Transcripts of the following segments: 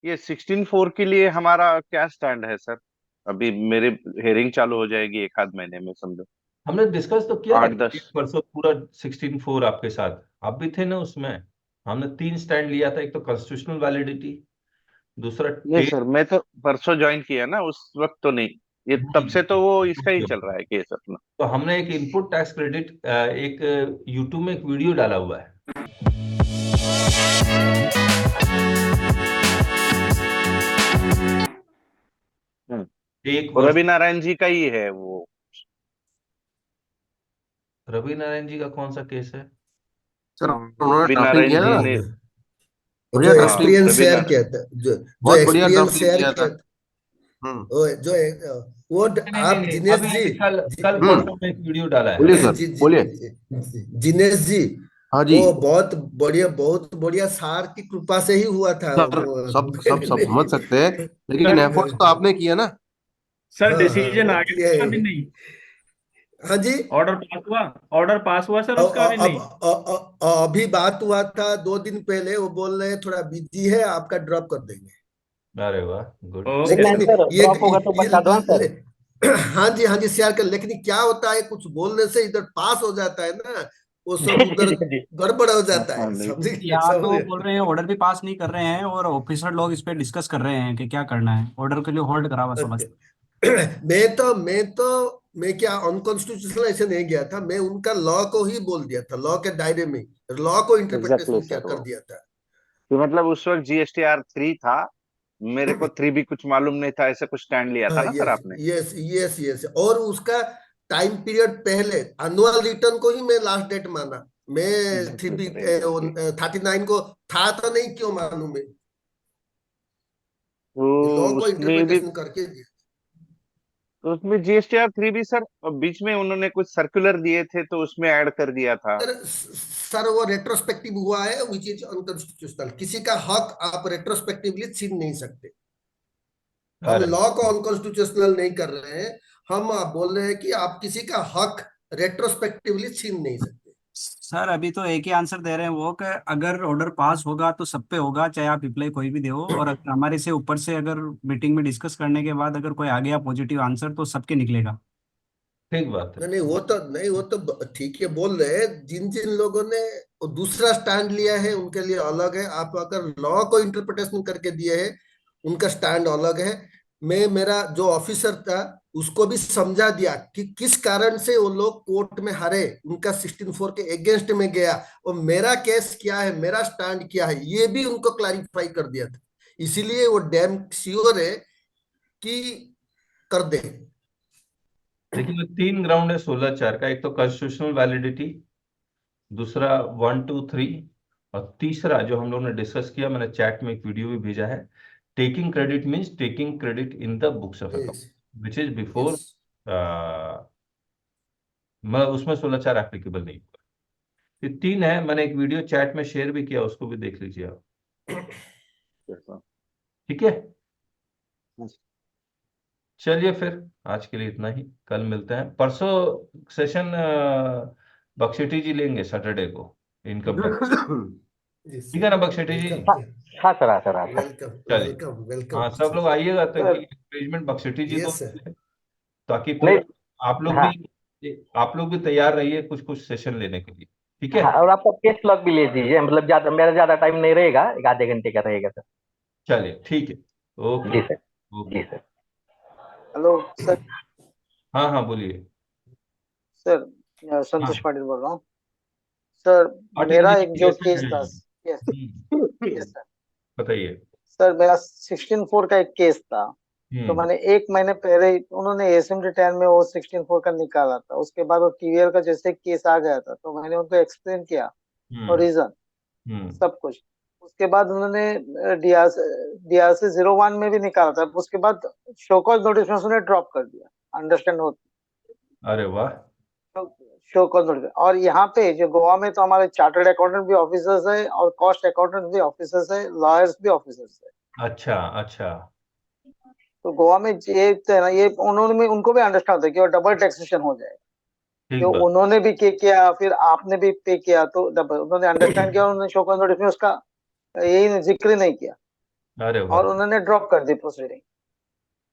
ये 16.4 के लिए हमारा क्या स्टैंड है सर? अभी मेरे हेयरिंग चालू हो जाएगी एक आध महीने में, समझो। हमने डिस्कस तो किया था आठ दस। परसों पूरा 16-4 आपके साथ। आप भी थे ना उसमें। हमने 3 स्टैंड लिया था, एक तो कॉन्स्टिट्यूशनल वैलिडिटी, दूसरा ये सर मैं तो परसों ज्वाइन किया ना, उस वक्त तो नहीं। ये तब से तो वो इसका ही चल रहा है केस अपना। तो हमने एक इनपुट टैक्स क्रेडिट, एक यूट्यूब में एक वीडियो डाला हुआ है। एक और वर्ष। रवि नारायण जी का ही है वो। रवि नारायण जी का कौन सा केस है? सर उन्होंने रवि ड्राफ्टिंग नारायण किया जी ना, ने। बढ़िया जो ड्राफ्टिंग, एक्सपीरियंस हाँ, शेयर किया था, जो बहुत बढ़िया एक्सपीरियंस ड्राफ्टिंग शेयर किया था। किया था, वो जो वो नहीं नहीं आप नहीं, जिनेश अभी जी, अभी कल कल हम्म। परसों में एक वीडियो डाला है बोलिए हमने। सर, बोलिए। जिनेश जी, हाँ जी। वो बहुत बढ़िया सार की कृपा से ही हुआ था सर वो। सब सब सब समझ सकते हैं, लेकिन सर एफर्ट्स तो आपने किया ना। सर हाँ हाँ, डिसीजन वो आ किया गया है। अभी नहीं? हाँ जी। ऑर्डर पास हुआ? ऑर्डर पास हुआ सर उसका अभी अब नहीं? अभी बात हुआ था 2 दिन पहले, वो बोल रहे हैं थोड़ा बिजी है, आपका ड्रॉप कर देंगे। अरे वाह, गुड। ओके लेकिन सर। सर ये ड्रॉप होगा तो बता दो ना सर। हाँ जी हाँ जी, शेयर कर। लेकिन क्या होता है, कुछ बोलने से इधर पास हो जाता है ना, वो सब जी उधर जी जी। गड़बड़ हो जाता हाँ, है, नहीं। समझे? यहाँ तो समझे? बोल रहे हैं ऑर्डर भी पास नहीं कर रहे हैं और ऑफिसर लोग इस पे डिस्कस कर रहे हैं कि क्या करना है, ऑर्डर के लिए होल्ड करा हुआ समझ। मैं क्या अनकॉन्स्टिट्यूशनल ऐसे नहीं गया था, मैं उनका लॉ को ही बोल दिया था, लॉ के दायरे में, लॉ को एग्जैक्टली इंटरप्रिटेशन क्या सर, कर वो दिया था। तो मतलब उस वक्त GSTR 3 था। मेरे को 3 भी कुछ मालूम नहीं था, ऐसे कुछ स्टैंड लिया था हाँ, ना सर यस आपने। यस यस यस, और उसका टाइम पीरियड पहले एनुअल रिटर्न को ही मैं लास्ट डेट माना। मैं three exactly B sir, exactly. 39 को था तो नहीं, क्यों मानू मैं? लॉ तो को उसमें भी इंटरप्रिटेशन करके दिया। तो उसमें GSTR 3 भी सर, बीच में उन्होंने कुछ सर्कुलर दिए थे तो उसमें ऐड कर दिया था। सर वो रेट्रोस्पेक्टिव हुआ है, विच इज अनकॉन्स्टिट्यूशनल। किसी का हक आप रेट्रोस्पेक्टिवली छीन नहीं सकते। हम अरे लॉ को अनकॉन्स्टिट्यूशनल नहीं कर रहे हैं, हम आप बोल रहे हैं कि आप किसी का हक रेट्रोस्पेक्टिवली छीन नहीं सकते। सर अभी तो एक ही आंसर दे रहे हैं वो कि अगर ऑर्डर पास होगा तो सब पे होगा, चाहे आप रिप्लाई कोई भी दो, और अगर हमारे से ऊपर से अगर मीटिंग में डिस्कस करने के बाद अगर कोई आ गया पॉजिटिव आंसर तो सबके निकलेगा। ठीक बात है। नहीं नहीं, वो तो नहीं, वो तो ठीक है बोल रहे हैं। जिन जिन लोगों ने वो दूसरा स्टैंड लिया है उनके लिए अलग है, आप अगर लॉ को इंटरप्रिटेशन करके दिए है उनका स्टैंड अलग है। मैं मेरा जो ऑफिसर था उसको भी समझा दिया कि किस कारण से वो लोग कोर्ट में हारे, उनका 16-4 के अगेंस्ट में गया, और मेरा केस क्या है, मेरा स्टैंड क्या है, ये भी उनको क्लैरिफाई कर दिया था। इसीलिए वो डैम श्योर है कि कर दे। देखिए वो 3 ग्राउंड है 16-4 का। एक तो कॉन्स्टिट्यूशनल वैलिडिटी, दूसरा 1, 2, 3, और तीसरा जो हम लोग ने डिस्कस किया, मैंने चैट में एक वीडियो भी भेजा है। Taking credit means taking credit in the books of account yes which is yes. Before. मैं उसमें 16-4 एप्लीकेबल नहीं हुआ। ये 3 है, मैंने एक वीडियो चैट में शेयर भी किया, उसको भी देख लीजिए आप। ठीक है, चलिए फिर आज के लिए इतना ही। कल मिलते हैं। परसों सेशन बख्शेटी जी लेंगे सैटरडे को, इनकम टैक्स। ठीक है ना बख्शेटी जी? वेलकम हाँ हाँ सर, हाँ सर, हाँ सर। वेलकम चलिए। वेलकम हाँ वेलकम। सब लोग आइएगा तो सर एंगेजमेंट बख्शेटी जी को यस सर। मिले, ताकि नहीं। फिर आप लोग हाँ भी आप लोग भी तैयार रहिए कुछ कुछ सेशन लेने के लिए। ठीक है, हाँ, और आपका केस लॉग भी ले दीजिए, मतलब ज्यादा मेरा ज्यादा टाइम नहीं रहेगा, एक आधे घंटे का रहेगा सर। चलिए ठीक है। ओके। जी सर। जी ओके। सर। Hello sir. हाँ हाँ बोलिए। सर हाँ संतोष पाटिल बोल रहा हूँ सर। पाटिल मेरा जी एक जो कैसे केस हैं? था। यस। Yes sir. बताइए। सर मेरा 16-4 का एक केस था। तो हम्म। मैंने 1 महीने पहले ही, उन्होंने एसएमटी 10 में वो 16-4 का निकाला था। उसके बाद वो टीवीआर का जैसे केस आ गया था तो मैंने उनको एक्सप्लेन किया और हम्म। रीजन हम्म। सब कुछ। उसके बाद उन्होंने डीआरसी 01 में भी निकाला था। उसके बाद शोकॉज नोटिस में उन्होंने ड्रॉप कर दिया। अंडरस्टैंड हो? अरे वाह। Show cause. और यहाँ पे जो गोवा में तो हमारे चार्टर्ड अकाउंटेंट भी ऑफिसर्स है और कॉस्ट अकाउंटेंट भी ऑफिसर्स है, लॉयर्स भी ऑफिसर्स है। अच्छा अच्छा। तो गोवा में ये तो है ना, ये उन्होंने भी, उनको भी अंडरस्टैंड होता है कि डबल टैक्सेशन हो जाए। ठीक जो बात। उन्होंने भी पे किया फिर आपने भी पे किया तो डबल, उन्होंने अंडरस्टैंड किया। उन्होंने शो कॉज नोटिस में उसका यही जिक्र नहीं किया। अरे और वाह। उन्होंने ड्रॉप कर दी प्रोसीडिंग।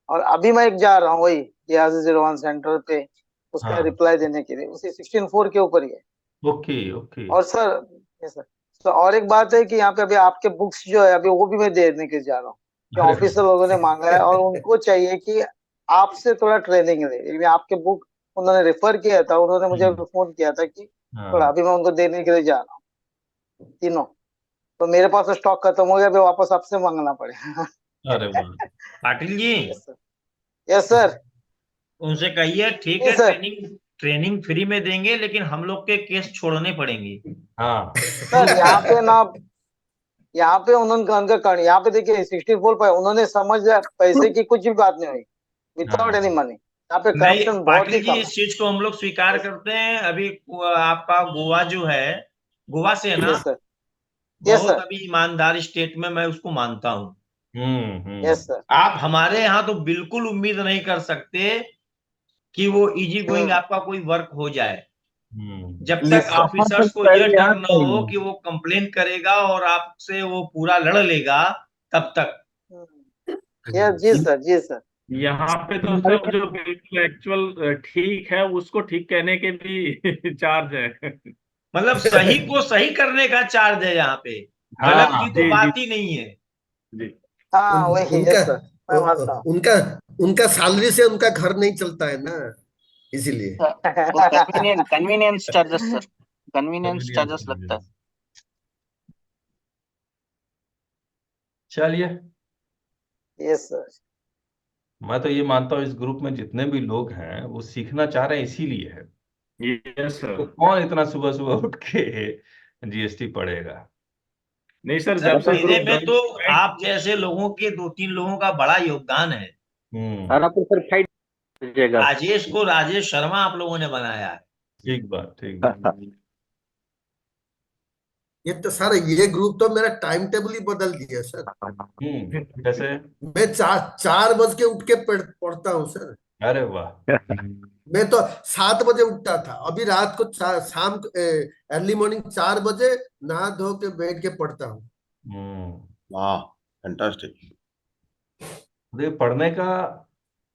और अभी मैं एक जा रहा हूँ वही DRC-01 सेंटर पे उसका हाँ। रिप्लाई देने के लिए, उसी 16.4 के ऊपर ही है। Okay okay. और सर, यस सर, तो और एक बात है कि यहाँ पे अभी आपके बुक्स जो है अभी वो भी मैं देने के जा रहा हूँ, कि अरे ऑफिसर लोगों ने मांगा है और उनको चाहिए कि आपसे थोड़ा ट्रेनिंग ले। लेकिन आपके बुक उन्होंने रेफर किया था, उन्होंने मुझे फोन किया था कि थोड़ा हाँ। अभी मैं उनको देने के लिए जा रहा हूँ तीनों। तो मेरे पास स्टॉक खत्म हो गया, अभी वापस आपसे मांगना पड़ेगा। अरे वाह। Patil ji, yes sir, yes sir, उनसे कहिए ठीक जी है, सर। ट्रेनिंग फ्री में देंगे, लेकिन हम लोग के केस छोड़ने पड़ेंगे। हाँ। सर यहाँ पे ना, यहाँ पे उन्होंने उनका कारण यहाँ पे देखिए 64 पर उन्होंने समझ लिया पैसे की कुछ भी बात नहीं हुई, विदाउट एनी हाँ। मनी। यहाँ पे नहीं करप्शन बहुत ही पाटिल जी, कम इस चीज को हम लोग स्वीकार करते हैं। अभी आपका गोवा जो है, गोवा से है है। ना, यस सर, यस बहुत सर, अभी ईमानदार स्टेट में मैं उसको मानता हूँ। Yes sir. आप हमारे यहाँ तो बिल्कुल उम्मीद नहीं कर सकते कि वो इजी गोइंग आपका कोई वर्क हो जाए, जब तक लिस्ट ऑफिसर्स को यह डर न हो कि वो कंप्लेन करेगा और आपसे वो पूरा लड़ लेगा, तब तक। यस जी सर, जी सर। यहाँ पे तो सब जो बिल्कुल एक्चुअल ठीक है उसको ठीक कहने के भी चार्ज है। मतलब सही को सही करने का चार्ज है यहाँ पे, गलत हाँ। की तो जी जी बात ही नहीं है। जी। हाँ वही, उनका यस सर, मैं मानता हूँ। उनका उनका सैलरी से उनका घर नहीं चलता है ना, इसीलिए। Convenience charges sir, convenience charges लगता है। चलिए, यस सर। मैं तो ये मानता हूँ इस ग्रुप में जितने भी लोग हैं वो सीखना चाह रहे हैं, इसीलिए है। यस तो सर। कौन इतना सुबह सुबह उठ के जीएसटी पढ़ेगा? नहीं सर, सर जब से पढ़ने ग्रुप में तो ज्वाइन, आप जैसे लोगों के 2-3 लोगों का बड़ा योगदान है। हम्म। राजेश को राजेश शर्मा आप लोगों ने बनाया है। ठीक बात, ठीक बात। ये तो सर, ये ग्रुप तो मेरा टाइम टेबल ही बदल दिया सर। कैसे? मैं 4 बज के उठ के पढ़ता हूँ सर। अरे वाह। मैं तो 7 बजे उठता था, अभी रात को शाम अर्ली मॉर्निंग 4 बजे नहा धो के बैठ के पढ़ता हूँ। वाह, फैंटास्टिक। देखिए, पढ़ने का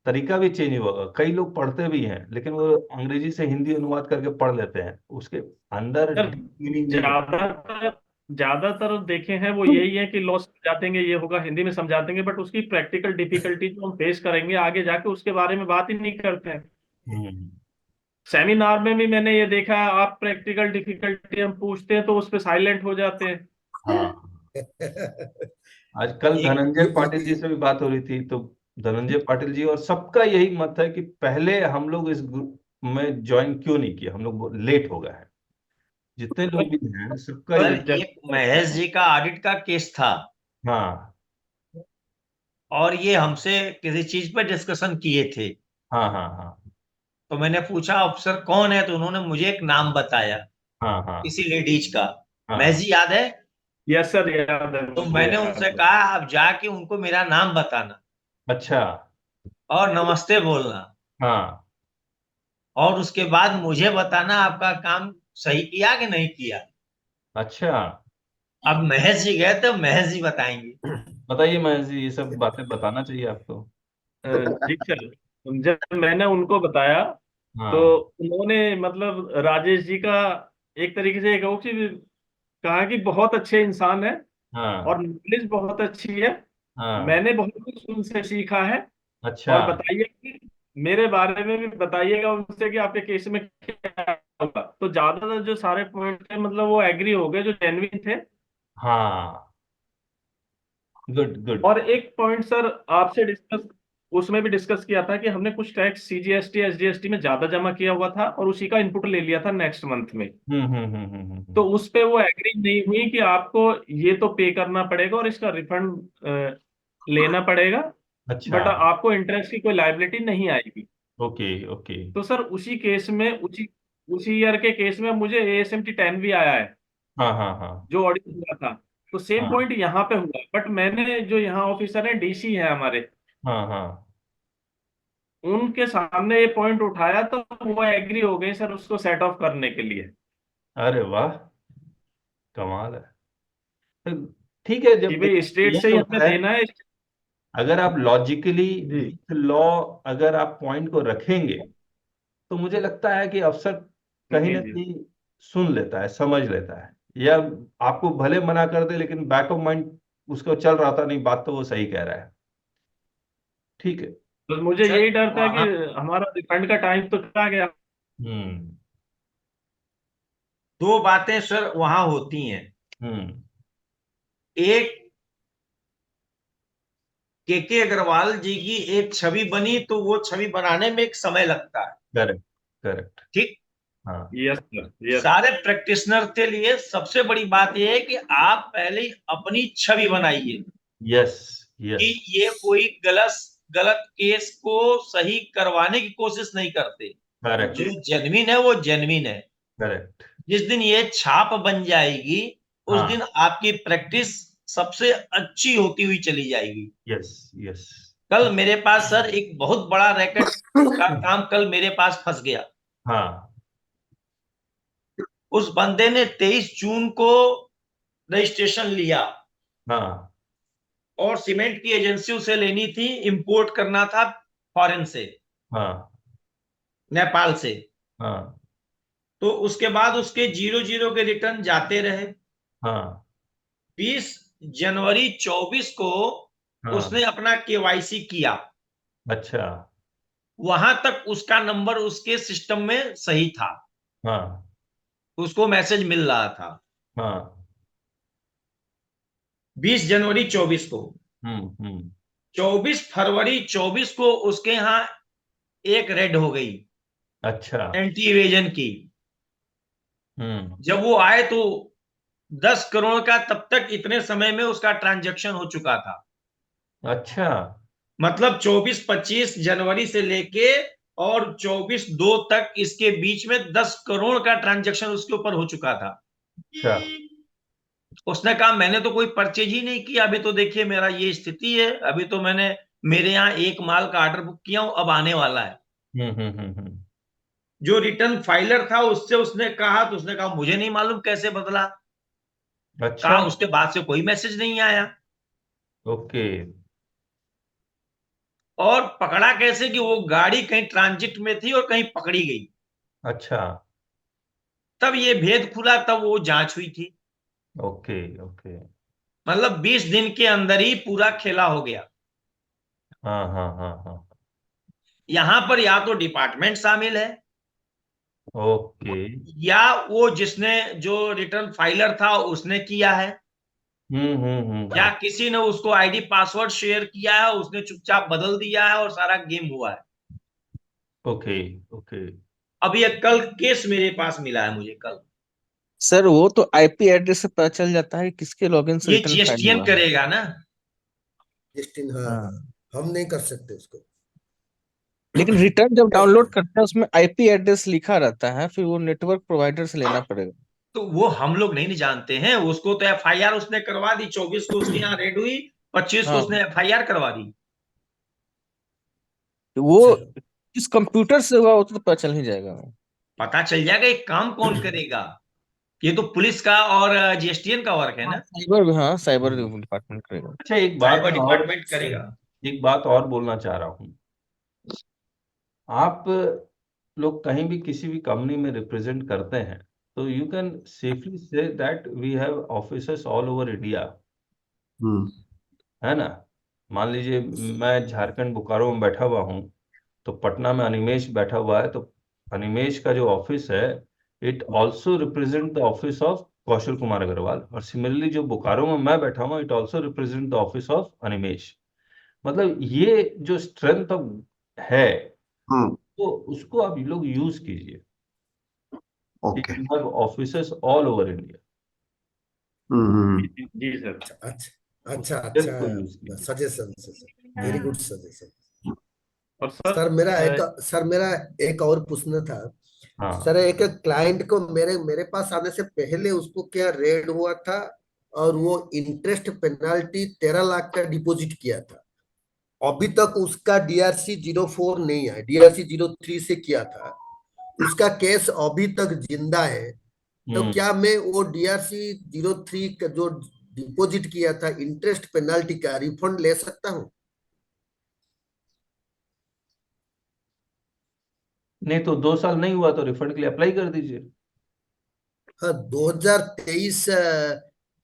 तरीका भी चेंज हुआ। कई लोग पढ़ते भी हैं लेकिन वो अंग्रेजी से हिंदी अनुवाद करके पढ़ लेते हैं, उसके अंदर सर डीप मीनिंग नहीं होता। ज्यादातर ज्यादातर देखे हैं वो यही है कि लॉ समझा देंगे, ये होगा, हिंदी में समझा देंगे, बट उसकी प्रैक्टिकल डिफिकल्टी जो हम फेस करेंगे आगे जाके उसके बारे में बात ही नहीं करते हैं। हम्म। सेमिनार में भी मैंने ये देखा है, आप प्रैक्टिकल डिफिकल्टी हम पूछते हैं तो उस पर साइलेंट हो जाते हैं। हाँ। आज कल एक धनंजय पाटिल जी से भी बात हो रही थी, तो धनंजय पाटिल जी और सबका यही मत है कि पहले हम लोग इस ग्रुप में ज्वाइन क्यों नहीं किया, हम लोग लेट हो गए हैं। जितने लोग भी हैं सबका सर, ये। एक महेश जी का ऑडिट का केस था हाँ और ये हमसे किसी चीज पर डिस्कशन किए थे। हाँ हाँ हाँ तो मैंने पूछा अफसर कौन है, तो उन्होंने मुझे एक नाम बताया हाँ हाँ किसी लेडीज का। हाँ। महेश जी याद है? यस सर, याद है तो मुझे, मैंने याद उनसे है। कहा आप जाके उनको मेरा नाम बताना अच्छा। और नमस्ते बोलना, हाँ। और उसके बाद मुझे बताना आपका काम सही किया कि नहीं किया। अच्छा, अब महेश जी गए तो महेश जी बताएंगे। बताइए महेश जी, ये सब बातें बताना चाहिए आपको। जी सर, जब मैंने उनको बताया तो हाँ उन्होंने मतलब राजेश जी का एक तरीके से कहो कि कहा कि बहुत अच्छे इंसान है हाँ और नॉलेज बहुत अच्छी है, हाँ। मैंने बहुत कुछ उनसे सीखा है। अच्छा। और बताइए कि मेरे बारे में भी बताइएगा उनसे कि आपके केस में क्या होगा। तो ज्यादातर जो सारे पॉइंट थे मतलब वो एग्री हो गए, जो जेन्युइन थे। हाँ, गुड गुड। और एक पॉइंट सर आपसे डिस्कस, उसमें भी डिस्कस किया था कि हमने कुछ टैक्स CGST SGST में ज्यादा जमा किया हुआ था और उसी का इनपुट ले लिया था नेक्स्ट मंथ में। तो उस पे वो एग्री नहीं हुई कि आपको ये तो पे करना पड़ेगा और इसका रिफंड लेना पड़ेगा, अच्छा। बट आपको इंटरेस्ट की कोई लायबिलिटी नहीं आएगी। Okay okay. तो सर उसी केस में उसी उसी ईयर के केस में मुझे ASMT 10 भी आया है, हाँ हाँ हाँ जो ऑडिट हुआ था। तो सेम हाँ पॉइंट यहाँ पे हुआ, बट मैंने जो यहाँ ऑफिसर है DC है हमारे, हाँ हाँ। उनके सामने ये पॉइंट उठाया तो वो एग्री हो गए सर उसको सेट ऑफ करने के लिए। अरे वाह, कमाल है। ठीक है, कि जब भाई स्टेट ये से ही होता हमें है, देना है। अगर आप लॉजिकली जी लॉ अगर आप पॉइंट को रखेंगे तो मुझे लगता है कि अफसर कहीं जी ना जी कहीं सुन लेता है, समझ लेता है, या आपको भले मना कर दे लेकिन बैक ऑफ माइंड उसको चल रहा था, नहीं बात तो वो सही कह रहा है। ठीक है। तो मुझे सर यही डर था कि वहां हमारा रिफंड का टाइम तो चला गया। हम्म। दो बातें सर वहां होती हैं। हम्म। एक, के अग्रवाल जी की एक छवि बनी तो वो छवि बनाने में एक समय लगता है। करेक्ट। करेक्ट। ठीक। हाँ। Yes sir, yes. सारे प्रैक्टिशनर के लिए सबसे बड़ी बात यह है कि आप पहले ही अपनी छवि बनाइए यस। कि यस। ये कोई गलत गलत केस को सही करवाने की कोशिश नहीं करते। करेक्ट। जो जेन्युइन है वो जेन्युइन है। करेक्ट। जिस दिन ये छाप बन जाएगी उस हाँ। दिन आपकी प्रैक्टिस सबसे अच्छी होती हुई चली जाएगी। यस। यस। कल मेरे पास सर एक बहुत बड़ा रैकेट का काम कल मेरे पास फंस गया। हाँ। उस बंदे ने 23 जून को रजिस्ट्रेशन लिया हाँ। और सीमेंट की एजेंसी उसे लेनी थी, इंपोर्ट करना था फॉरेन से, हाँ। नेपाल से। हाँ। तो उसके बाद उसके 00 के रिटर्न जाते रहे। हाँ। 20 जनवरी 24 को हाँ। उसने अपना केवाईसी किया। अच्छा। वहां तक उसका नंबर उसके सिस्टम में सही था, हाँ। उसको मैसेज मिल रहा था। हाँ। 20 जनवरी 24 को। हम्म। 24 फरवरी 24 को उसके यहाँ एक रेड हो गई अच्छा। एंटी इवेजन की। हम्म। जब वो आए तो 10 करोड़ का तब तक इतने समय में उसका ट्रांजैक्शन हो चुका था। अच्छा। मतलब 24-25 जनवरी से लेके और 24/2 तक इसके बीच में 10 करोड़ का ट्रांजैक्शन उसके ऊपर हो चुका था। अच्छा। उसने कहा मैंने तो कोई परचेज ही नहीं किया, अभी तो देखिए मेरा ये स्थिति है, अभी तो मैंने मेरे यहाँ एक माल का ऑर्डर बुक किया हूं, अब आने वाला है। जो रिटर्न फाइलर था उससे उसने कहा तो उसने कहा मुझे नहीं मालूम कैसे बदला। अच्छा। कहा उसके बाद से कोई मैसेज नहीं आया। ओके। और पकड़ा कैसे कि वो गाड़ी कहीं ट्रांजिट में थी और कहीं पकड़ी गई। अच्छा। तब ये भेद खुला, तब वो जांच हुई थी। ओके। ओके। मतलब 20 दिन के अंदर ही पूरा खेला हो गया। हाँ हाँ हाँ हाँ। यहां पर या तो डिपार्टमेंट शामिल है ओके। या वो जिसने जो रिटर्न फाइलर था उसने किया है, या किसी ने उसको आईडी पासवर्ड शेयर किया है, उसने चुपचाप बदल दिया है और सारा गेम हुआ है। ओके। ओके। अब ये कल केस मेरे पास मिला है मुझे कल। सर वो तो आईपी एड्रेस से पता चल जाता है किसके लॉगिन से ये रिटर्न फाइल जीएसटीएन हुआ है। करेगा ना। जस्टिन, हाँ हाँ, हाँ, हम नहीं कर सकते उसको। लेकिन रिटर्न जब डाउनलोड करते हैं उसमें आईपी एड्रेस लिखा रहता है, फिर वो नेटवर्क प्रोवाइडर से लेना पड़ेगा। तो वो हम लोग नहीं जानते हैं। उसको तो एफआईआर उसने करवा दी, 24 को उसके यहाँ रेड हुई, 25 को हाँ, उसने एफआईआर करवा दी। तो वो चलो, किस कंप्यूटर से हुआ वो तो पता चल ही जाएगा। पता चल जाएगा। एक काम कौन करेगा? ये तो पुलिस का और जीएसटीएन का वर्क है हाँ ना। साइबर, हाँ साइबर डिपार्टमेंट करेगा। अच्छा, एक बात साइबर और, डिपार्टमेंट करेगा। एक बात और बोलना चाह रहा हूँ। आप लोग कहीं भी किसी भी कंपनी में रिप्रेजेंट करते हैं तो you can safely say that we have officers all over India, hmm. है ना। मान लीजिए मैं झारखंड बोकारो में बैठा हुआ हूँ, तो पटना में अनिमेश बैठा हुआ है, तो अनिमेश का जो ऑफिस है it also represent the office of Kaushal Kumar Agarwal, और सिमिलरली जो बोकारो में मैं बैठा हुआ it also represent the office of Animesh. मतलब ये जो स्ट्रेंथ है हम्म। तो उसको आप लोग यूज कीजिए। Okay. You have officers all over India, hmm. जी सर। अच्छा अच्छा स्ट्रेंथ को यूज अच्छा कीजिए। Suggestion, very good suggestion. और सर मेरा एक और पूछना था। हाँ। सर एक क्लाइंट को मेरे मेरे पास आने से पहले उसको क्या रेड हुआ था, और वो इंटरेस्ट पेनाल्टी 13 लाख का डिपॉजिट किया था। अभी तक उसका डीआरसी 04 नहीं है, डीआरसी 03 से किया था। उसका केस अभी तक जिंदा है। तो हम्म। क्या मैं वो डीआरसी 03 का जो डिपॉजिट किया था, इंटरेस्ट पेनाल्टी का रिफंड ले सकता हूँ? नहीं तो 2 साल नहीं हुआ तो रिफंड के लिए अप्लाई कर दीजिए। हाँ, 2023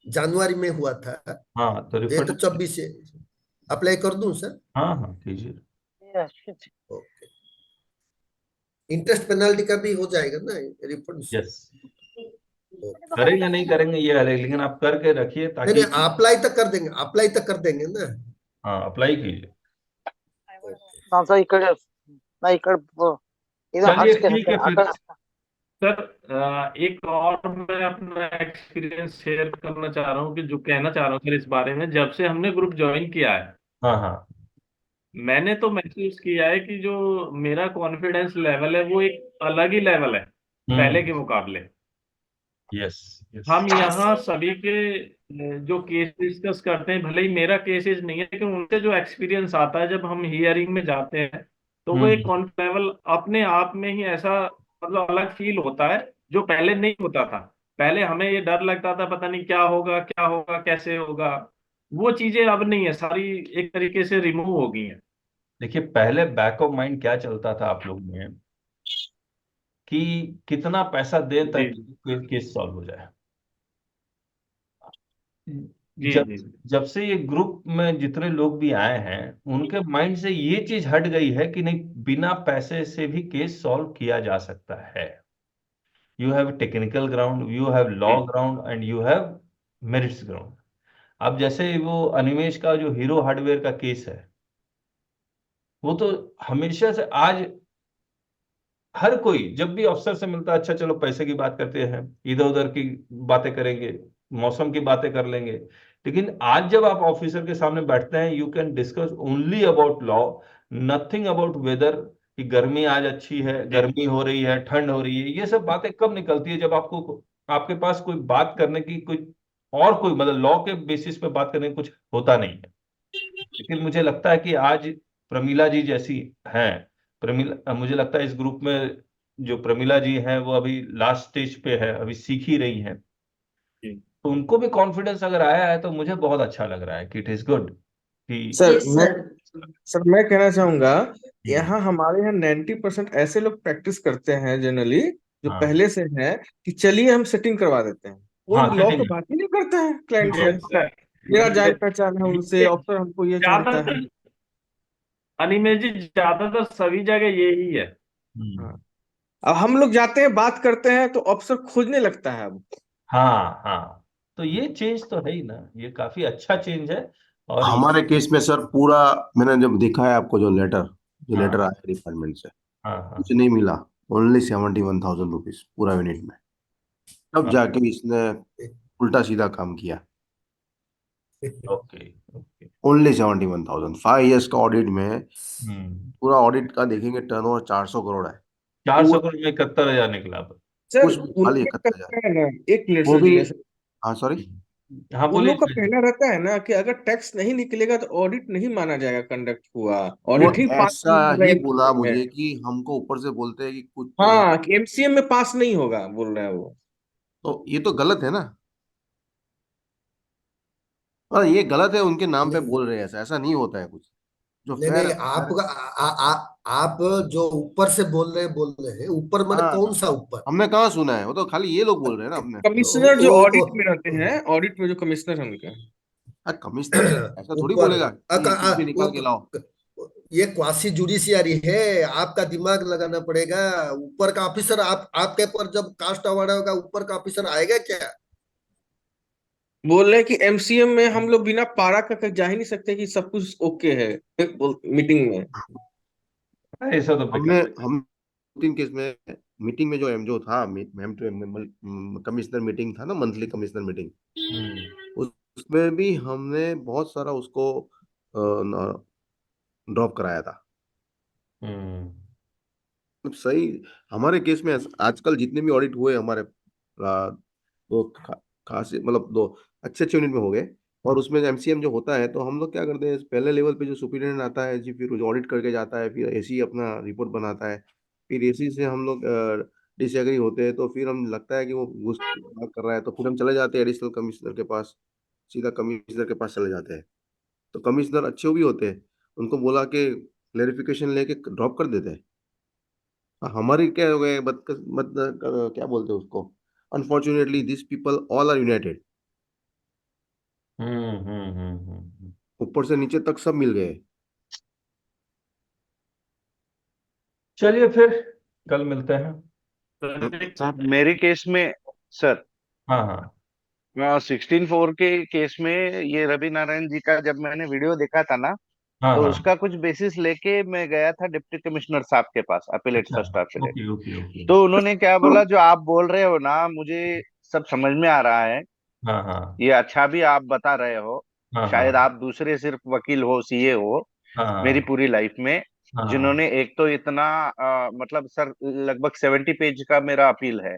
जनवरी में हुआ था। हाँ तो ये तो रिफंड। 24 से अप्लाई कर दूं सर? हाँ हाँ कीजिए। ओके। इंटरेस्ट पेनाल्टी का भी हो जाएगा ना रिफंड से? यस, करेंगे नहीं करेंगे ये अलग, लेकिन आप करके रखिए नहीं ताकि। नहीं, अप्लाई तक कर देंगे ना? हाँ अप्लाई कीजिए। सर ಇದು चलिए ಹಚ್ತೇನೆ ठीक है ಆ फिर। ಕಡೆ सर एक और मैं अपना एक्सपीरियंस शेयर करना चाह रहा हूँ कि जो कहना चाह रहा हूँ सर इस बारे में, जब से हमने ग्रुप ज्वाइन किया है हाँ हाँ। मैंने तो महसूस किया है कि जो मेरा कॉन्फिडेंस लेवल है वो एक अलग ही लेवल है पहले के मुकाबले। Yes yes. हम यहाँ सभी के जो केस डिस्कस करते हैं, भले ही मेरा केसेस नहीं है, लेकिन उनसे जो एक्सपीरियंस आता है जब हम हियरिंग में जाते हैं तो वो एक कॉन्फिडेंस लेवल अपने आप में ही ऐसा मतलब अलग फील होता है जो पहले नहीं होता था। पहले हमें ये डर लगता था पता नहीं क्या होगा कैसे होगा, वो चीजें अब नहीं है, सारी एक तरीके से रिमूव हो गई हैं। देखिए पहले बैक ऑफ माइंड क्या चलता था आप लोग में कि कितना पैसा दे जी ताकि केस सॉल्व हो जाए। जी जब जी जब से ये ग्रुप में जितने लोग भी आए हैं उनके माइंड से ये चीज हट गई है कि नहीं, बिना पैसे से भी केस सॉल्व किया जा सकता है। You have technical ground, you have law जी ground and you have merits ground. अब जैसे वो अनिमेश का जो हीरो हार्डवेयर का केस है, वो तो हमेशा से आज हर कोई जब भी अफसर से मिलता है, अच्छा चलो पैसे की बात करते हैं, इधर उधर की बातें करेंगे, मौसम की बातें कर लेंगे, लेकिन आज जब आप ऑफिसर के सामने बैठते हैं you can discuss only about law, nothing about whether कि गर्मी आज अच्छी है, जी गर्मी हो रही है, ठंड हो रही है। ये सब बातें कब निकलती है? जब आपको आपके पास कोई बात करने की कोई और कोई मतलब लॉ के बेसिस पे बात करने की कुछ होता नहीं है। लेकिन मुझे लगता है कि आज प्रमीला जी जैसी हैं, प्रमीला मुझे लगता है इस ग्रुप में जो प्रमीला जी हैं वो अभी लास्ट स्टेज पे है, अभी सीख ही रही हैं, जी तो उनको भी कॉन्फिडेंस अगर आया है तो मुझे बहुत अच्छा लग रहा है कि इट इज गुड कि। सर मैं सर मैं कहना चाहूंगा, यहाँ हमारे यहाँ 90% ऐसे लोग प्रैक्टिस करते हैं जनरली, जो हाँ पहले से हैं कि चलिए हम सेटिंग करवा देते हैं। वो हाँ लॉ सेटिंग। पे बात ही नहीं करते हैं क्लाइंट से। सर मेरा ये जान पहचान है उनसे, ऑफिसर हमको ये जानता है। ज्यादातर अनिमेश जी ज्यादातर सभी जगह यही है। हाँ, अब हम लोग जाते हैं बात करते हैं तो ऑफिसर खोजने लगता है अब। हाँ हाँ, तो ये चेंज तो है ही ना, ये काफी अच्छा चेंज है। और हमारे केस में सर पूरा, मैंने जब देखा है आपको जो लेटर हाँ आया डिपार्टमेंट से, हाँ हाँ कुछ नहीं मिला। ओनली 71,000 रुपीज पूरा यूनिट में। तब हाँ। जाके इसने उल्टा सीधा काम किया। Okay okay. ओनली 71,000, 5 इयर्स का ऑडिट में। हम्म। पूरा ऑडिट का देखेंगे टर्नओवर 400 करोड़ है। 400 पूरा करोड़ में 71,000 निकला। सर कुछ भी, खाली उनका 71,000। कहना है ना, एक मिनट वो सर भी, जिज्ञासा, हाँ सॉरी। हाँ उन बोलिए। लोग का कहना रहता है ना कि अगर टैक्स नहीं निकलेगा तो ऑडिट नहीं माना जाएगा, कंडक्ट हुआ, वो ऑडिट ही पास ऐसा नहीं होगा ही बोला एमसीए में। मुझे कि हमको ऊपर से बोलते हैं कि कुछ हाँ, कि एमसीए में पास नहीं होगा बोल रहे हैं वो। तो ये तो गलत है ना। और ये गलत है, उनके नाम पे नहीं बोल रहे हैं, ऐसा ऐसा नहीं होता है कुछ जो नहीं फेयर नहीं, आपका आप जो ऊपर से बोल रहे हैं, ऊपर माने कौन हाँ, सा ऊपर? हमने कहाँ सुना है, वो तो खाली ये लोग बोल रहे हैं ना हमने। कमिश्नर जो ऑडिट में रहते हैं, ऑडिट में जो कमिश्नर हैं उनके। कमिश्नर ऐसा थोड़ी ऊपर बोलेगा कि कुछ भी निकाल के लाओ। ये क्वासी जुडिशियरी है, आपका दिमाग लगाना पड़ेगा। ऊपर का ऑफिसर आपके पर जब कास्ट अवार्ड होगा, ऊपर का ऑफिसर आएगा क्या? बोल रहे हैं कि एमसीएम में हम लोग बिना पारा का जा ही नहीं सकते कि सब कुछ ओके है मीटिंग में। ऐसा तो बेकार। हम 3 केस में मीटिंग में जो एमजो था, मैम टू कमिश्नर मीटिंग था ना, मंथली कमिश्नर मीटिंग, उसमें भी हमने बहुत सारा उसको ड्रॉप कराया था। हम्म मतलब सही। हमारे केस में आजकल जितने भी ऑडिट हुए हमारे, दो खासे मतलब दो अच्छे अच्छे यूनिट में हो गए। और उसमें एमसीएम जो होता है तो हम लोग क्या करते हैं, पहले लेवल पे जो सुपरिटेंडेंट आता है जी, फिर ऑडिट करके जाता है, फिर एसी अपना रिपोर्ट बनाता है। फिर एसी से हम लोग डिसएग्री होते हैं तो फिर हम लगता है कि वो घूस बात कर रहा है, तो फिर हम चले जाते हैं एडिशनल कमिश्नर के पास। सीधा कमिश्नर के पास चले जाते हैं। तो कमिश्नर अच्छे भी होते हैं, उनको बोला के क्लेरिफिकेशन लेके ड्रॉप कर देते हैं। हमारी क्या हो गए क्या बोलते हैं उसको, unfortunately this people all are united, ऊपर से नीचे तक सब मिल गए। चलिए फिर कल मिलते हैं। सर मेरे केस में सर, हाँ हाँ 16/4 के केस में ये रवि नारायण जी का जब मैंने वीडियो देखा था ना, हाँ तो हाँ। उसका कुछ बेसिस लेके मैं गया था डिप्टी कमिश्नर साहब के पास, अपीलेट अच्छा, first appellate. Okay okay okay. तो उन्होंने क्या बोला, जो आप बोल रहे हो ना मुझे सब समझ में आ रहा है, हाँ हाँ ये अच्छा भी आप बता रहे हो। हाँ शायद हाँ आप दूसरे सिर्फ वकील हो, सीए हो मेरी हाँ पूरी लाइफ में, हाँ जिन्होंने एक तो इतना मतलब सर लगभग 70 पेज का मेरा अपील है।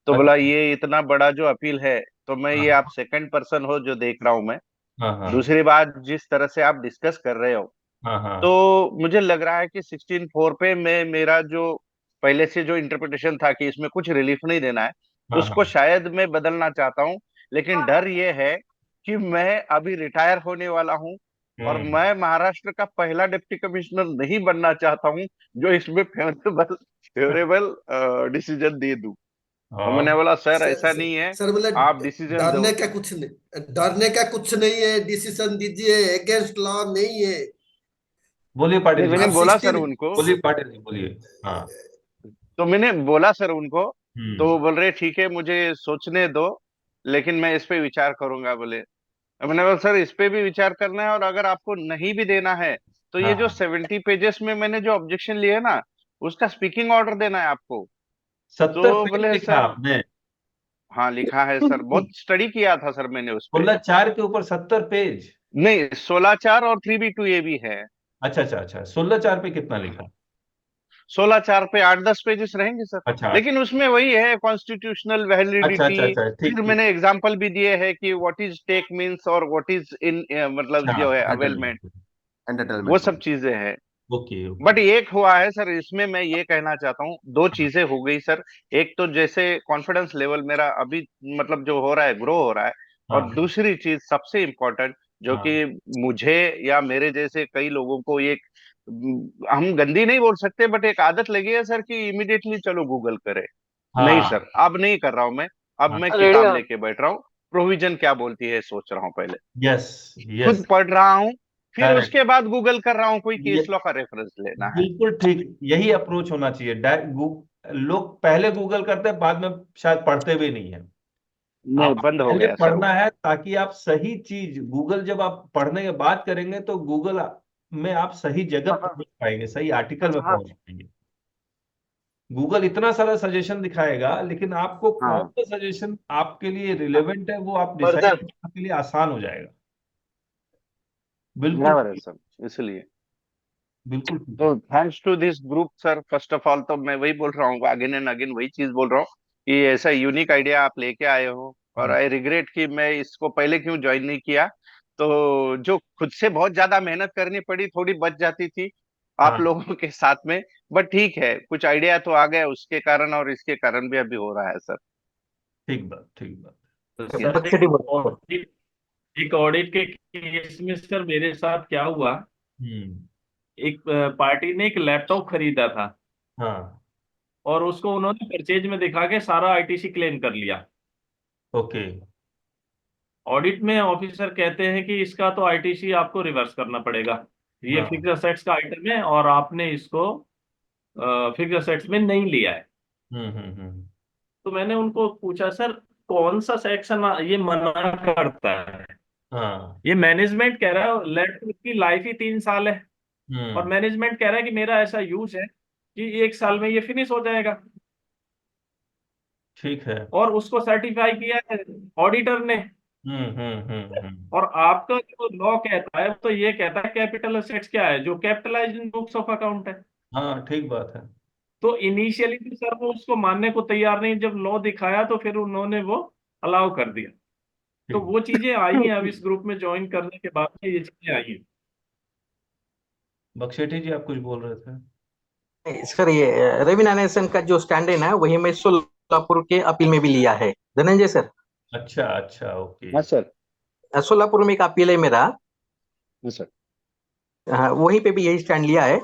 तो बोला अच्छा, ये इतना बड़ा जो अपील है, तो मैं ये आप हाँ सेकंड पर्सन हो जो देख रहा हूं मैं। हाँ हाँ दूसरी बात, जिस तरह से आप डिस्कस कर रहे हो, हाँ हाँ तो मुझे लग रहा है कि 16/4 पे मैं मेरा जो पहले से जो इंटरप्रिटेशन था कि इसमें कुछ रिलीफ नहीं देना है, हाँ उसको हाँ। शायद मैं बदलना चाहता हूँ। लेकिन डर ये है कि मैं अभी रिटायर होने वाला हूँ, और मैं महाराष्ट्र का पहला डिप्टी कमिश्नर नहीं बनना चाहता हूँ जो इसमें फेवरेबल डिसीजन दे दूं। और मैंने बोला सर ऐसा नहीं है, सर बोले आप डिसीजन दो। डरने का कुछ नहीं है, डिसीजन दीजिए, अगेंस्ट लॉ नहीं है। बोलिए नहीं, पाटिल जी। मैंने आप बोला सर 16 उनको, बोलिए पाटिल जी, बोलिए। हाँ। तो मैंने बोला सर उनको, तो वो हम्म। बोल रहे ठीक है मुझे सोचने दो, लेकिन मैं इस पे विचार करूंगा बोले। अब मैंने बोला सर इस पे भी विचार करना है, और अगर आपको नहीं भी देना है तो ये जो हाँ 70 पेजेस में मैंने जो ऑब्जेक्शन लिए ना, उसका स्पीकिंग ऑर्डर देना है आपको। 70 तो पेज बोले लिखा सर, आपने? हाँ लिखा है सर, बहुत स्टडी किया था सर मैंने उस पे। 16/4 के ऊपर 70 पेज? नहीं, 16/4 और 3B2A भी है। अच्छा अच्छा अच्छा, 16/4 पे कितना लिखा? 16/4 पे 8-10 पेजेस रहेंगे सर। अच्छा लेकिन उसमें वही है, कॉन्स्टिट्यूशनल अच्छा वैलिडिटी, अच्छा अच्छा, ठीक फिर ठीक। मैंने एग्जांपल भी दिए हैं कि व्हाट इज टेक मींस और व्हाट इज इन, मतलब अच्छा, जो है अवेलमेंट, एंटरटेनमेंट। वो एंटरटेनमेंट। सब चीजें हैं। Okay but okay. एक हुआ है सर इसमें, मैं ये कहना चाहता हूँ, दो चीजें हो गई सर। एक तो जैसे कॉन्फिडेंस लेवल मेरा अभी मतलब जो हो रहा है, ग्रो हो रहा है। और हाँ दूसरी चीज सबसे इम्पोर्टेंट, जो हाँ कि मुझे या मेरे जैसे कई लोगों को एक हम गंदी नहीं बोल सकते, बट एक आदत लगी है सर कि इमिडिएटली चलो गूगल करे। नहीं हाँ सर, अब नहीं कर रहा हूं मैं। अब मैं रेडी किताब लेके बैठ रहा हूँ, प्रोविजन क्या बोलती है सोच रहा हूँ पहले, यस खुद यस। पढ़ रहा हूँ, फिर करेक्ट। उसके बाद गूगल कर रहा हूँ कोई ये केस लॉ का रेफरेंस लेना है। बिल्कुल ठीक, यही अप्रोच होना चाहिए। लोग पहले गूगल करते हैं, बाद में शायद पढ़ते भी नहीं है। नहीं, आप बंद हो पहले गया सर पढ़ना वो। है ताकि आप सही चीज, गूगल जब आप पढ़ने के बाद करेंगे तो गूगल में आप सही जगह पहुंच पाएंगे, सही आर्टिकल में पहुंच पाएंगे। गूगल इतना सारा सजेशन दिखाएगा, लेकिन आपको कौन हाँ, सा सजेशन आपके लिए रिलेवेंट है वो आप डिसाइड फर्दर करने के लिए आसान हो जाएगा। बिल्कुल बराबर है ठीक, सर, इसलिए बिल्कुल ठीक है। तो thanks to this group sir, first of all तो मैं वही बोल रहा हूँ, अगेन एंड अगेन वही चीज बोल रहा हूँ कि ऐसा यूनिक आइडिया आप लेके आए हो, और हम्म, आई रिग्रेट कि मैं इसको पहले क्यों ज्वाइन नहीं किया। तो जो खुद से बहुत ज्यादा मेहनत करनी पड़ी, थोड़ी बच जाती थी आप हाँ लोगों के साथ में। बट ठीक है, कुछ आइडिया तो आ गया उसके कारण, और इसके कारण भी अभी हो रहा है सर। ठीक बात, ठीक बात। तो यस। सर। एक ऑडिट के केस में सर मेरे साथ क्या हुआ, हम्म। एक पार्टी ने एक लैपटॉप खरीदा था, हाँ। और उसको उन्होंने परचेज में दिखा के सारा आईटीसी क्लेम कर लिया। ओके। ऑडिट में ऑफिसर कहते हैं कि इसका तो आईटीसी आपको रिवर्स करना पड़ेगा, ये हाँ। फिक्स असेट्स का आइटम है और आपने इसको फिक्स असेट्स में नहीं लिया है। हम्म। तो मैंने उनको पूछा सर कौन सा सेक्शन ये मना करता है। हाँ। ये मैनेजमेंट कह रहा है लैपटॉप की लाइफ ही 3 साल है, और हम्म। मैनेजमेंट कह रहा है कि मेरा ऐसा यूज है कि 1 साल में ये फिनिश हो जाएगा, ठीक है। और उसको सर्टिफाई किया है ऑडिटर ने। हम्म। और आपका जो लॉ कहता है तो ये कहता है कैपिटल असेट्स क्या है, जो capitalised in books of account है। हाँ, ठीक बात है। तो इनिशियली तो सर वो उसको मानने को तैयार नहीं, जब लॉ दिखाया तो फिर उन्होंने वो अलाउ कर दिया। तो ठीक। वो चीजें आई हैं, अब इस ग्रुप में ज्वाइन करने के बाद में ये चीजें आई हैं। बख्शेठी जी, आप कुछ बोल रहे थे? सर ये रवि नारायण का जो स्टैंड है ना, वही मैं सोलापुर के अपील में भी लिया है, धनंजय सर। अच्छा अच्छा, ओके। हाँ सर। सोलापुर में एक अपील है मेरा, सर हाँ, वहीं पे भी यही स्टैंड लिया है।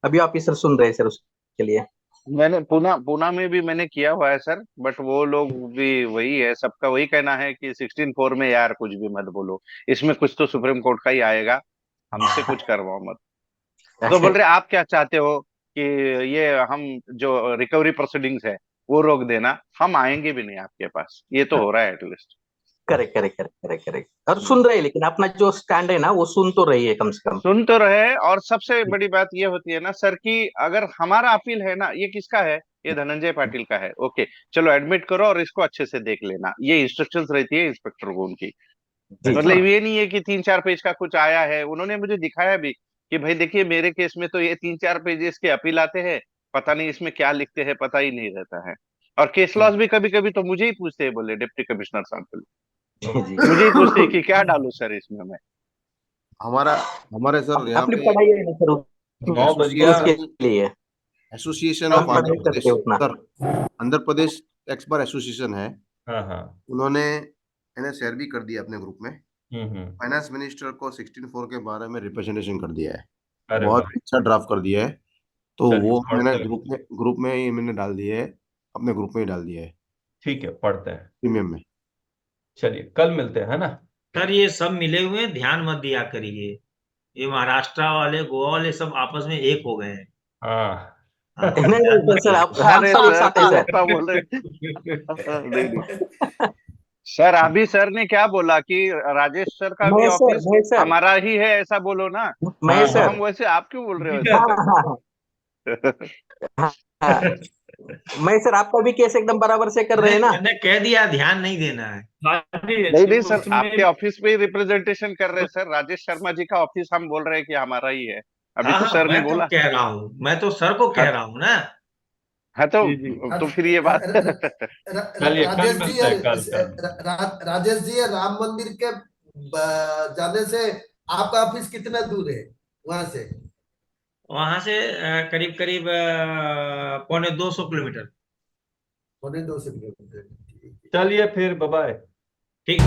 अभी ऑफिसर सुन रहे हैं सर उसके लिए। मैंने पूना में भी मैंने किया हुआ है सर, बट वो लोग भी वही है, सबका वही कहना है कि 16-4 में यार कुछ भी मत बोलो, इसमें कुछ तो सुप्रीम कोर्ट का ही आएगा, हमसे कुछ करवाओ मत। तो बोल रहे आप क्या चाहते हो कि ये हम जो रिकवरी प्रोसीडिंग्स है वो रोक देना, हम आएंगे भी नहीं आपके पास, ये तो हो रहा है at least. Correct correct correct correct correct. और सुन रहे हैं, लेकिन अपना जो स्टैंड है ना वो सुन तो रही है, कम से कम सुन तो रहे। और सबसे बड़ी बात ये होती है ना सर कि अगर हमारा अपील है ना, ये किसका है, ये धनंजय पाटिल का है, ओके चलो एडमिट करो और इसको अच्छे से देख लेना, ये इंस्ट्रक्शंस रहती है इंस्पेक्टर को उनकी। जी मतलब ये नहीं है कि 3-4 पेज का कुछ आया है, उन्होंने मुझे दिखाया भी कि भाई देखिए मेरे केस में तो ये 3-4 पेजेस के अपील आते हैं, पता नहीं इसमें क्या लिखते हैं, पता ही नहीं रहता है। और केस लॉस भी कभी कभी तो मुझे ही पूछते हैं, बोले डिप्टी कमिश्नर साहब जी। मुझे ही पूछते हैं कि क्या डालू सर इसमें मैं। हमारे सर यहाँ अपनी पे पढ़ाई है ना सर, 9 बज गया। उसके लिए एसोसिएशन कल ऑफ आंध्र पढ़ाई प्रदेश, करते उतना। Sir Andhra Pradesh tax bar association है, हाँ उन्होंने इन्हें शेयर भी कर दिया अपने ग्रुप में। हम्म। फाइनेंस मिनिस्टर को 16-4 के बारे में रिप्रेजेंटेशन कर दिया है, अरे बहुत वाह, अच्छा ड्राफ्ट कर दिया है। तो चलिए वो मैंने पढ़ते हैं। ग्रुप में ही मैंने डाल दिया है, अपने ग्रुप में ही डाल दिया है ठीक है, पढ़ते हैं। प्रीमियम में। चलिए कल मिलते हैं, है ना। सर ये सब मिले हुए हैं, ध्यान मत दिया करिए, ये महाराष्ट्र वाले गोवा वाले सब आपस में एक हो गए हैं। हाँ हाँ, नहीं ध्यान नहीं मत सर, दिया। आप हम अरे सब एक सर साथ है सर। ऐसा बोल रहे नहीं नहीं सर, अभी सर ने क्या बोला कि राजेश सर का भी ऑफिस महेश सर, हमारा ही है, ऐसा बोलो ना। महेश तो सर, हम वैसे आप क्यों बोल रहे हो हाँ ऐसा हाँ हाँ हाँ, महेश सर आपका भी केस एकदम बराबर से कर रहे हैं ना। मैंने कह दिया ध्यान नहीं देना है। हाँ जी, नहीं सर, उसमें आपके ऑफिस में ही रिप्रेजेंटेशन कर रहे हैं सर, राजेश शर्मा जी का ऑफिस हम बोल रहे हैं कि हमारा ही है, अभी हाँ तो हाँ, सर ने मैं तो बोला। कह रहा हूँ, मैं तो सर को हाँ, कह रहा हूँ ना। हाँ जी जी। तो फिर ये बात चलिए कल राजेश जी मिलते हैं, कल राजेश जी, राम मंदिर के जाने से आपका ऑफिस कितना दूर है वहां से? वहां से करीब करीब 250 किलोमीटर। 250 किलोमीटर। चलिए फिर बाय। ठीक।